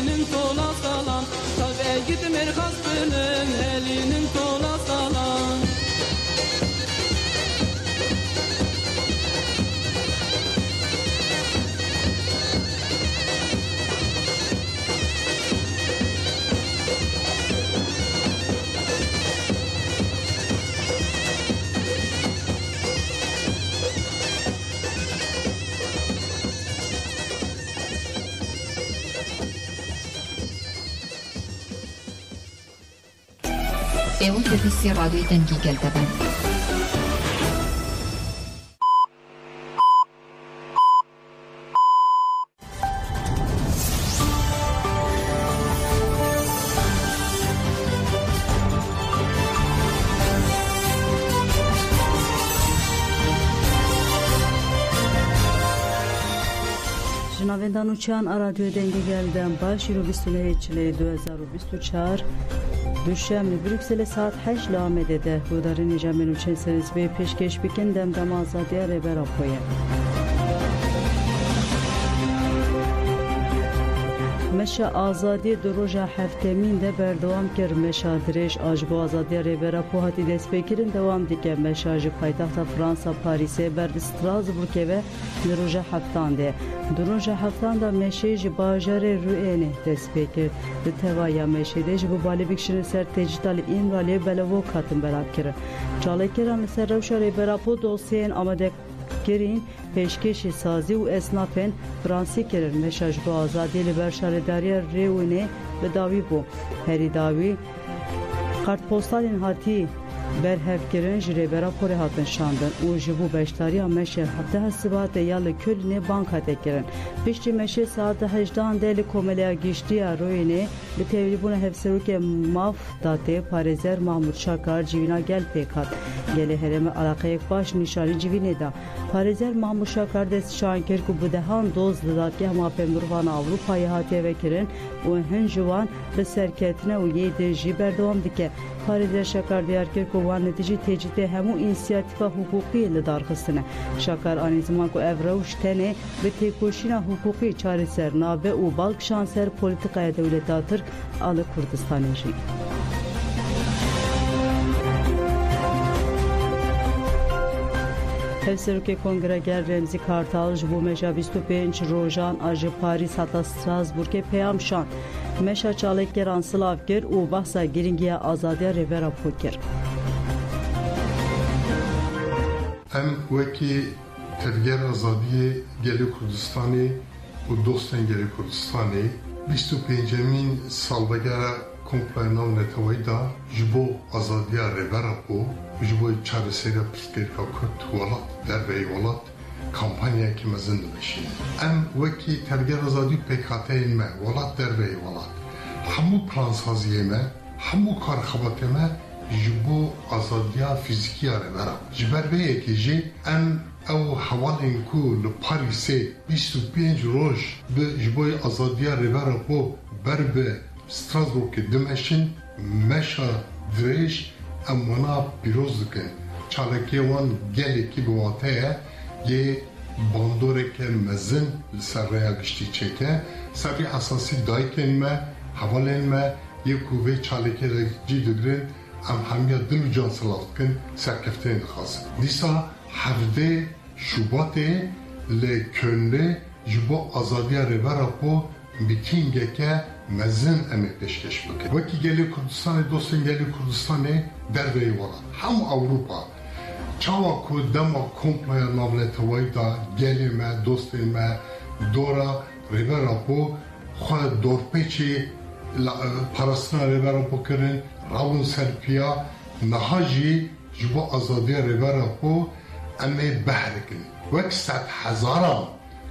elinin tola salan. Tabe gitmer hasbının elinin tola salan. È un servizio radio Dengi Geltepe. Jnavendanuçan radyo Dengi Gelden baş 2024 Düşşemli Brüksel'e saat 8 lamedede Hudarı Nicamen Uçenseniz ve peşkeş bikin demdem azadiye reber apoya. Meşa azadiye doroja hefteminde berdewam kir meşa direş ajbo azadiye reber apo hati destpekirin devam dike meşajı paytahta Fransa Paris'e ber Strasbourg'e ve doroja heftande. Doroja heftanda meşeji bajare rüene destpekir. Tevaya meşedej bu balibikşinin ser tecitali imrali belevo katın berakir. Çalekiran ser revşa reber apo dosyen amade Kirin peşkeşi sazi ve esnafen Fransi kirin meşaj bu azadiyeli berşaredariye revune ve davi bu. Heri davi kartpostalin hati berhevkirin jire rapore hatın şandın. O jibu beştariya meşe hatta hasibate yalı külüne banka tekirin. Pişti meşe saate 8 deli komeliya geçtiya royine ve tevlibuna hevseruke maf date parezer Mahmut Şakar civina gel pekat. Gele hereme alakayek baş nişani civine da. Parezer Mahmut Şakar des şankir ku bu dehan doz dıdatki hama pemurvan Avrupa'yı hatiye vekirin o hen juvan ve serketine o yedi jiberdevam dike. Parezer Şakar diyarkir ku van netici tecide hemu inisiyatifa hukuki ile darkısına. Şakar aynı zaman ku evravuş tene ve tekoşina hukuki çareser nabe u balk şanser politikaya devletatır alı Kurdistan eji. Hevseruke Kongreger Remzi Kartal bu meşa 25 rojan ajı Paris hatta Strasbourg'e peyamşan meşa çalekger ansılavger u bahsa giringiye azadiye revera poker. Em weki tevger azadiye geli Kurdistan'ı u dostan geli Kurdistan'ı 25 salvegera komplenan netavayda jibo azadiya revera po jibo çaresera psikolojik kurt walat derbeyi walat kampanya ki mezin dişin. Em weki tevger azadi PKK inme walat derbeyi walat. Hamu plansaziye me, hamu karxabateme jibo azadiya fizikiya revera. Jiber ve ekici em ev havalin ku le Paris'e 25 roj be jibo azadiya revera po berbe Strasbourg'e demeşin meşa direş amana piroz dikin. Çaleke wan geleki bu vataya ye bandoreke mezin serraya gişti çeke. Sabi asasi dayken me havalen me ye kuvve çaleke ciddirin am hamya dil can salatkin serkefteyn khas. Disa havde Şubat'e le könle jibo azadiya revera po mitingeke mezin emekleşkeş bıkı. Vaki geli Kurdistan'ı dostun geli Kurdistan'ı derbeyi var. Ham Avrupa. Çava ku dema komplaya navletavayı da gelime, dostime, dora revera po xwe dorpeçi parasına revera po kirin, ravun serpiya, nahaji jibo azadiya revera po eme behrikin. Vaki 100,000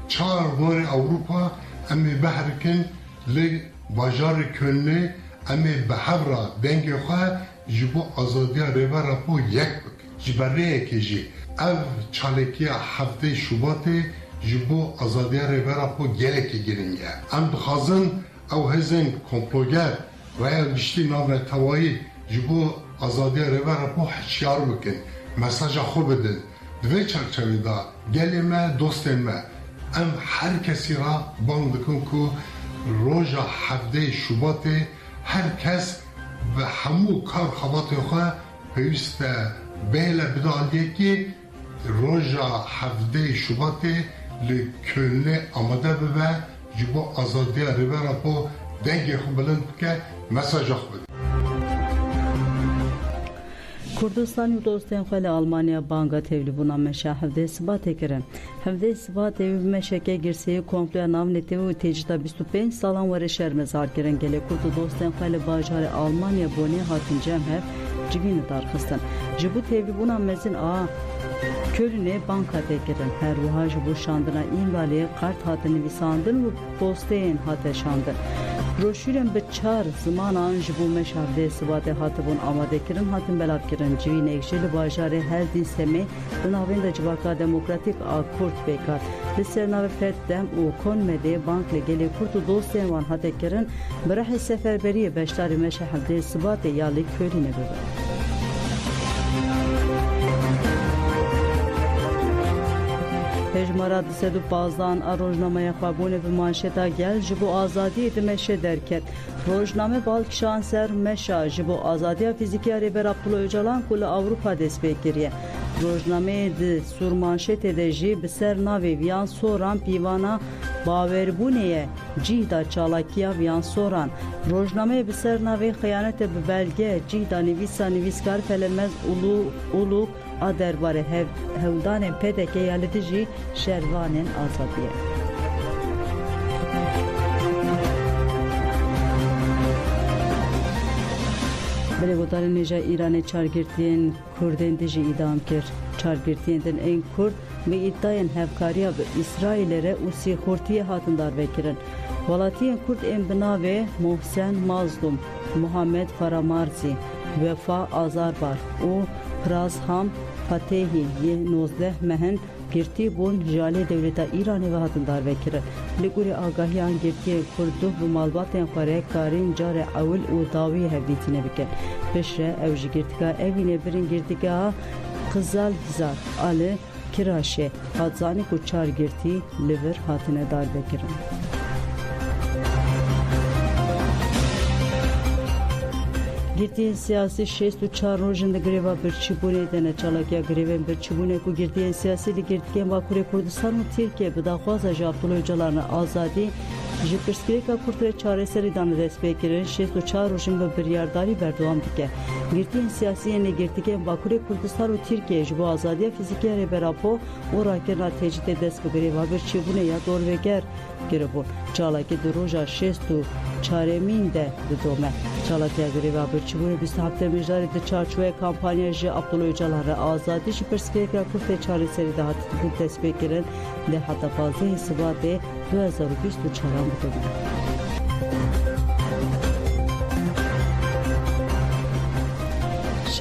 çar vori Avrupa eme behrikin li bajarı könlü eme behevra denge xwe jibo azadiya revera po yek bik. Jiberreye keji ev çalekiya hafte Şubat'ı jibo azadiya revera po geleki giringe. Em dixwazin ew hêzên komploger veya biştî navê tewayî ji bo azadiya rêvera po hişyar bikin. Mesaja xwe bidin. Di vê çerçevê de gelê me, dostên me em her kesî ra bang dikin ku روژا هفته شوبات هر کس و همو کار خوابات خواه پیوست بیل بدانده که روژا هفته شوبات لکلنه آماده ببه جبو آزادی ریبرا پو دنگ خوب بلند که مساج خوب Kurdistan û dostên xwe li Almanya banga tevlîbûna meşa hevdê Sibatê kirin. Hevdê Sibatê wî meşeke girseyê kompleya navnetê û têcîta 25 salan were şermezar kirin. Gelê Kurd û dostên xwe li bajarê Almanya bonê hatin cem hev civînê darxistin. Ji bo tevlîbûna mezin a Kölnê bank hate kirin. Her wiha ji bo şandina îmralê qert hatin nivîsandin û posteyên hate şandin. Broşürên bi 4 zimanan ji bo meşa hevdê Sibatê hatibûn amadekirin hatin belavkirin. Civînek jî li bajarê Heldî Semê di navên de Civaka Demokratîk a Kurd pêkat. Li ser navê Feddem û Konmedê bank li gelê Kurd û dostên wan hate kirin bi rehê seferberiyê beşdarê meşa hevdê Sibatê ya li Kölnê bibe. Hejmara 215 a rojnamaya xwebûnê bi manşeta gel ji bo azadiyê di meşe derket. Rojname balkişan ser meşa ji bo azadiya fîzîkî ya rêbera Pulo Öcalan ku li Awropa dest pê kiriye. Rojnameyê di sûrmanşetê de jî bi ser navê viyan soran pîvana bawerbûnê ye cih da çalakiya viyan soran. Rojnameyê bi ser navê xıyanete bi belge cih da nivîsa nivîskar felemez uluk a derbarê hewdanên PDK ya li dijî şervanên azadiye. Bilêgotarên nêja Îranê çargirtiyên Kurdên dijî îdam kir. Çargirtiyên din ên Kurd bi îdayên hevkariya bi İsraîlê re û sîxurtiyê hatin darvekirin. Welatiyên Kurd ên bi navê Mohsen Mazlum, Muhammed Faramarzî, Vefa Azarbar û Prazham Fatehî yê 19 mehin girtî bûn ji alê dewleta Îranê ve hatin darvekirin. Li gorî agahiyan girtiyên Kurd duh bi malbatên xwe re karîn carê ewil û dawî hevdîtînê bikin. Piştre ew ji girtîgeha evînê birin girtîgeha Qizalgizar a li Kiraşê hat zanî ku çar girtî li vir hatine darvekirin. Girtiyên siyasî 64 rojên di grêva birçîbûnê de ne çalakiya grêvên birçîbûnê ku girtiyên siyasî li girtîgehên Bakurê Kurdistan û Tirkiye bi daxwaza ji Abdullah Öcalan re azadî ji pirsgirêka Kurd re çareserî dan dest pê kirin 64 rojên bi biryardarî berdewam dike. Girtiyên siyasî yên girtîgehên Bakurê Kurdistan û Tirkiye ji bo azadiya fîzîkî ya rêbera Po û rakirina tecîtê dest bi grêva birçîbûnê ya dorvêger giribûn. Çalakî di roja 64 de didome. Çalakiya grêva birçîbûnê 27 mijdarê di çarçoya kampanya ji Abdullah Öcalan re azadî ji pirsgirêka Kurd re çareserî de hatibûn dest pê kirin li heta 15 Sibatê 2024 bidome.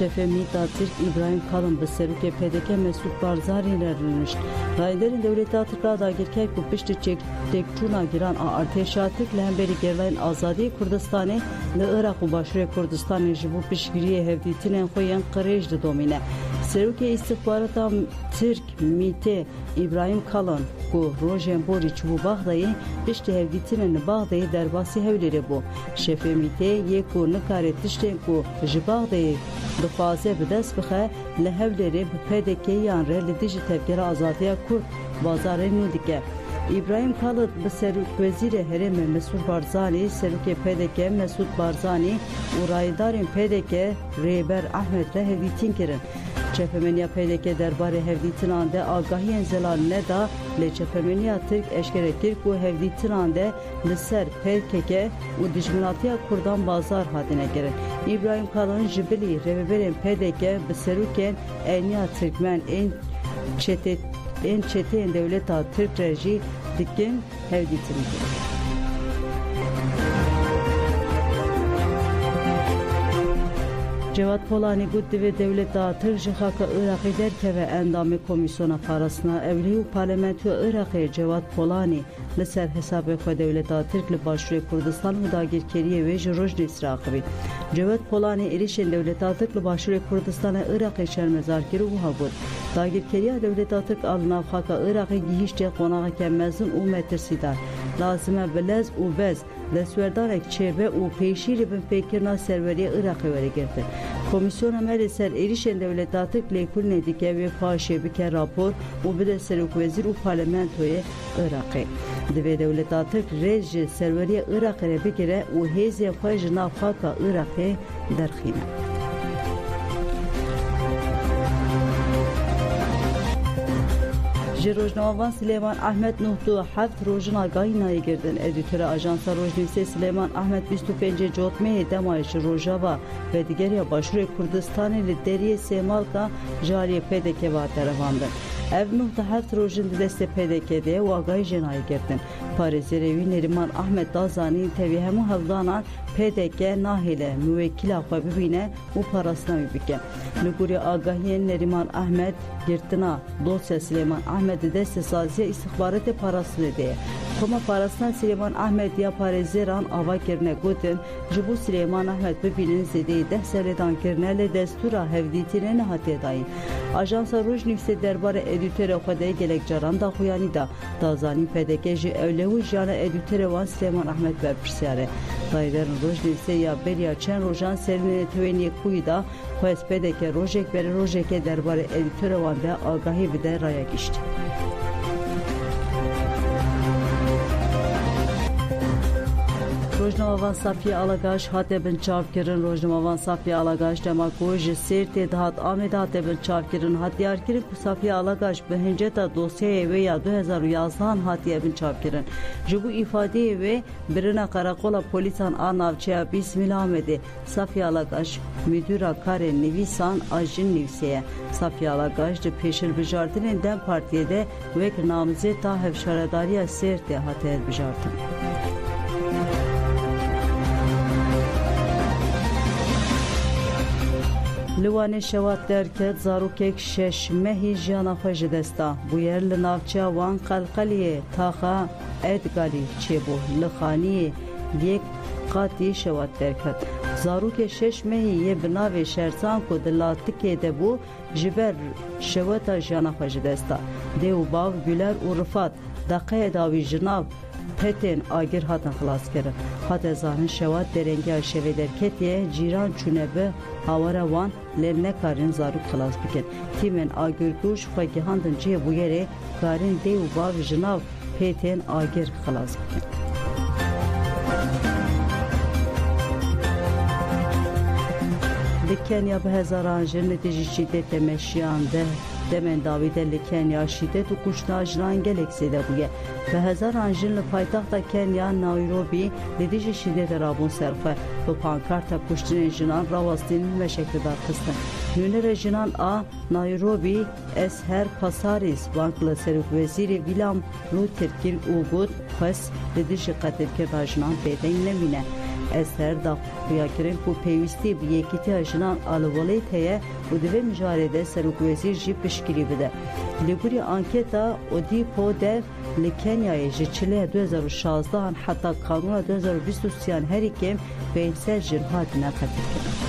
Şefê Mîta Tirk İbrahim Kalın bi serokê PDK Mesûd Barzanî re rûnişt. Rayderên dewleta Tirka dagirker ku piştî têkçûna giran a artêşa Tirk li hemberî gerlayên azadiyê Kurdistanê li Iraq û Başûrê Kurdistanê ji bo piştgiriyê hevdîtinên xwe yên qirêj didomîne. Serokê îstixbarata Tirk Mîtê İbrahim Kalın ku rojên borî çûbû Baxdayê piştî hevdîtinên li Baxdayê derbasî Hewlêrê bû. Şefê Mîtê yê ku nikare tiştên ku ji Baxdayê dixwaze bi dest bixe li Hewlêrê bi PDK-yan re li dijî tevgera azadiya Kurd bazarê nû dike. İbrahim Kalın bi Serokvezîrê Herêmê Mesûd Barzanî, Serokê PDK Mesûd Barzanî û raydarên PDK Rêber Ahmed re hevdîtîn kirin. Çepemeniya PDK derbarê hevdîtinan de agahiyên zelal neda lê Çepemeniya Tirk eşkere kir ku hevdîtinan de li ser PKK û dijminatiya Kurdan bazar hatine kirin. İbrahim Kalın ji bilî rêveberên PDK bi serokên Eniya Tirkmen ên çeteyên dewleta Tirk re jî dikin hevdîtin kirin. Cevat Polani got divê dewleta Tirk ji xaka Iraqê derkeve endamê komîsyona parastina Ewlî û Parlamentoya Iraqê Cevat Polani li ser hesabê xwe dewleta Tirk li Başûrê Kurdistan û dagirkeriyê wê ji Rojnî axivî. Cevat Polani êrişên dewleta Tirk li Başûrê Kurdistanê Iraqê şermezar kir û wiha got. Dagirkeriya dewleta Tirk a li nav xaka Iraqê gihîştê qonaxeke mezin û metirsîdar. lazime bilez û bez destwerdarek çêbe û pêşî li bin pêkirina serveriya Iraqê werigirtin. Komisyona me li ser êrişên dewletatik lêkolînê dike wê paşê bike rapor û bide Serokvezîr û Parlamentoyê Iraqê. Divê dewletatik rêz ji serveriya Iraqê re bigire û hêzên xwe ji nav xaka Iraqê derxîne. Ji rojnamevan Silêman Ehmed Nuhtu heft rojin agahî nayê girdin. Edîtera Ajansa Rojnivîsê Silêman Ehmed 25 Cotmeyê demayê ji Rojava ve digeriya Başûrê Kurdistanê li deriyê Sêmalka ji aliyê PDK vate revandin. Ev nuhta heft rojin di destê PDK de û agahî jê nayê girdin. Parêzerê wî Neriman Ehmed da zanîn tevî hemû hevdanan PDK nahêle müwekkîla xwe bibîne û parastina wî bike. Li gorî agahiyên Neriman Ehmed girtina dosya Silêman Ehmed di destê saziya îstixbaratê parastinê de ye. Koma parastina Silêman Ehmed ya parêzeran ava kirine gotin ji bo Silêman Ehmed bibînin zêdeyê 10 salê dankirine li destûra hevdîtînê nehatiye dayîn. Ajansa Rojnivîsê derbarê edîtera xwe de gelek caran daxuyanî da dazanîn PDK ji ewlewî jiyana edîtera wan Silêman Ehmed berpirsiyar e. Dayîlerin Rojnivîsê ya beriya çend rojan serînê tewên Yekbûyî da xwest PDK rojek beri rojekê derbarê edîtera wan de agahî bide raya giştî. Rojnamevan Safiye Alagaş hate bin çavkirin. Rojnamevan Safiye Alagaş dema ku ji Sêrtê dihat Amêdê hate bin çavkirin. Hat diyarkirin ku Safiye Alagaş bi hinceta dosyayê wê ya 2011 hatiye bin çavkirin. Ji bo îfadeyê wê birina qerakola polîsan a navçeya Bîsmîl Amêdê Safiye Alagaş müdûra karên nivîsan a jin nivîsiye. Safiye Alagaş di pêşilbijartinên Dem Partiyê de wek namzê ta hevşaredariya Sêrtê hate hilbijartin. Li Wanê şewat derket zarokek şeşmehî jiyana xwe ji desta. Bûyer li navçeya wan Qelqeliyê taxa Edgalî çêbû. Li xaniyê yek qatî şewat derket. Zarokê şeşmehî yê bi navê Şersan ku di Latikê de bû ji ber şewata jiyana xwe ji desta. Dê û bav Güler û Rifat deqeyê da wî ji nav petên agir hatin xilaskirin. Hate zanin şewat derengiya şevê derketiye cîran çûne bi hawara wan lê nekarin zarok xilas bikin. Tîmên agirkû ji xwe gihandin cihê bûyerê karin dê û bav ji nav petên agir xilas bikin. Li Kenya bi hezaran jin li dijî şîddetê meşiyan de demên dawî de li Kenya şîddet û kuştina jinan gelek zêde bûye. Bi hezaran jin li paytexta Kenya Nairobi li dijî şîddetê rabûn ser xwe. Bi pankarta kuştinên jinan rawastînin meşekli darxistin. Nûnerê jinan a Nairobi ez her pasarîs bank li Serokvezîrê William Ruto û got xwest li dijî qetilkirina jinan bêdeng nemîne. Eser da xuyakirin ku pêwîstî bi yekîtiya jinan alivolê heye û divê mijarê de Serokvezîr jî piştgirî bide. Li gorî anketa Odipo dev li Kenyayê ji çilê 2016 heta kanûna 2023 herî kêm 500 jin hatine qetilkirin.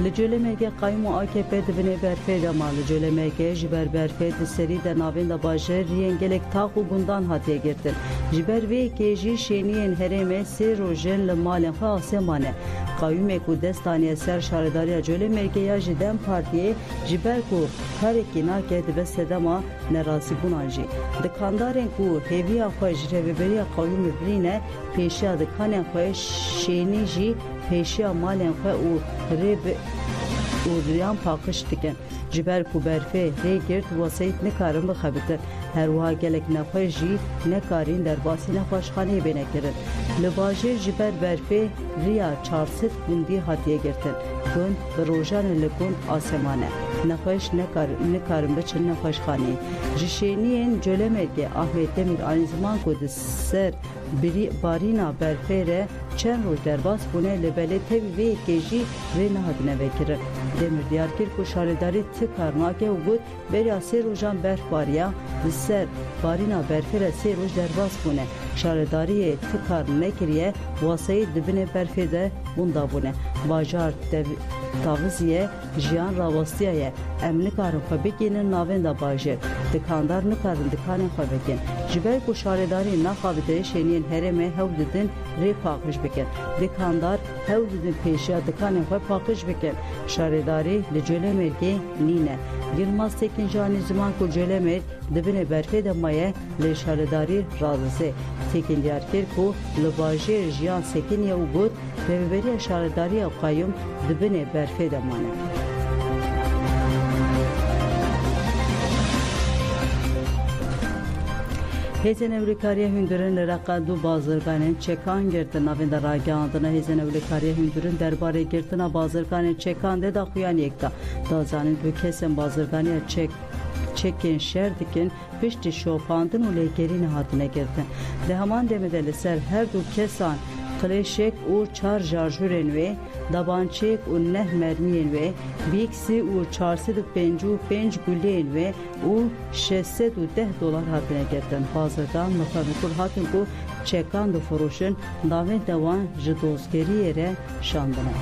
Li Colemêrgê Qayûm û AKP dibîne berfê de ma li Colemêrgê ji ber berfê di serî de navên de bajariyên gelek taq û gundan hatiye girtin. Ji ber vê yekê jî şêniyên herêmê sê rojên li malên xwe asê mane. Qayûmê ku dest daniye ser şaredariya Colemêrgê ya ji Dem Partiyê ji ber ku karekî nake dibe sedema nerazîbûnan jî. Dikandarên ku hêviya xwe ji rêveberiya Qayûmê birîne pêşiya dikanên xwe şênî jî pêşiya malên xwe û rê û riyan paqij dikin. Ji ber ku berfê rê girt weseyt nikarin bixebitin. Her wiha gelek nexwe jî nekarîn derbasî nexweşxaneyê bêne kirin. Li bajêr ji ber berfê riya 400 gundî hatiye girtin. Gund bi rojanê li gund asemane. Nexweş nikarin biçin nexweşxaneyê. Ji şêniyên Colemêrgê Ahmet Demîr aynı zaman ku di ser barîna berfê re çend roj derbas bûne li belê tevî vê yekê jî rê nehatine vekirin. Demir Diyarkir ku şaredari tıkar nake u gud berya sê rojan berfbariya li ser barîna berfê re sê roj derbas bûne. Şaredariyê tıkar nekiriye wasayê dibinê berfê de bunda bûne. Bajar taviziye jiyan rawastiya ye. Em nikarin xwe bikînin navên da bajêr. Dikandar nikarin dikanên xwe bikin. Ji ber ku şaredarî naxabite şeniyên herêmê hewl didin rê paqij bikin. Dikandar hewl didin pêşiya dikanên xwe paqij bikin. Şaredarî li Colemêrgê nîne. Yılmaz Tekincanî ziman ku Colemêr dibinê berfê de maye lê şaredarî razî. Tekin Diyarkir ku li bajêr jiyan sekiniye û got rêveberiya şaredariya qayyum dibinê berfê de mane. Hêzên Ewlêkariya Hundirên li Reqa du bazirganên çekan girtin navên de ragihandine. Hêzên Ewlêkariya Hundirên derbarê girtina bazirganên çekan de daxuyan yekta. Dazanin du kesên bazirganiya çekên şer dikin piştî şopandin û lêgerînê hatine girtin. Di heman demê de li ser her du kesan Qilêşek û çar jarjûrên wê, dabançeyek û neh mermiyên wê, bîksî û 455 guleyên wê û 610 dolar hatine girtin. Bazirgan mixwekur hatin ku çekan difirûşin, navên de wan ji dozgeriyê re şandine.